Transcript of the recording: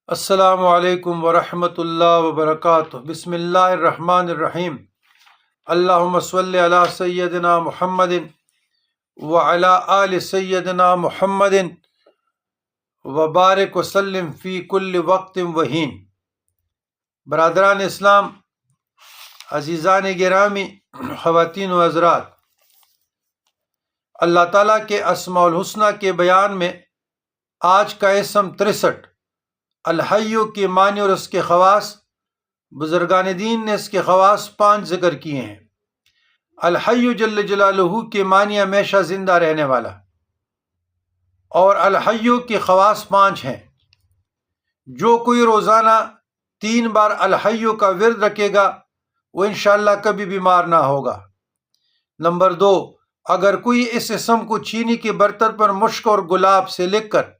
السلام علیکم ورحمۃ اللہ وبرکاتہ۔ بسم اللہ الرحمن الرحیم۔ اللہم صلی علی سیدنا محمد وعلی آل سیدنا محمد وبارک وسلم فی کل وقت وحین۔ برادران اسلام، عزیزان گرامی، خواتین و حضرات، اللہ تعالیٰ کے اسماء الحسنہ کے بیان میں آج کا اسم 63 الحیّ کے معنی اور اس کے خواص، بزرگان دین نے اس کے خواص 5 ذکر کیے ہیں۔ الحیّ جل جلالہ کے معنی ہمیشہ زندہ رہنے والا، اور الحیّ کے خواص 5 ہیں۔ جو کوئی روزانہ 3 بار الحیّ کا ورد رکھے گا وہ انشاءاللہ کبھی بیمار نہ ہوگا۔ نمبر 2، اگر کوئی اس اسم کو چینی کے برتن پر مشک اور گلاب سے لکھ کر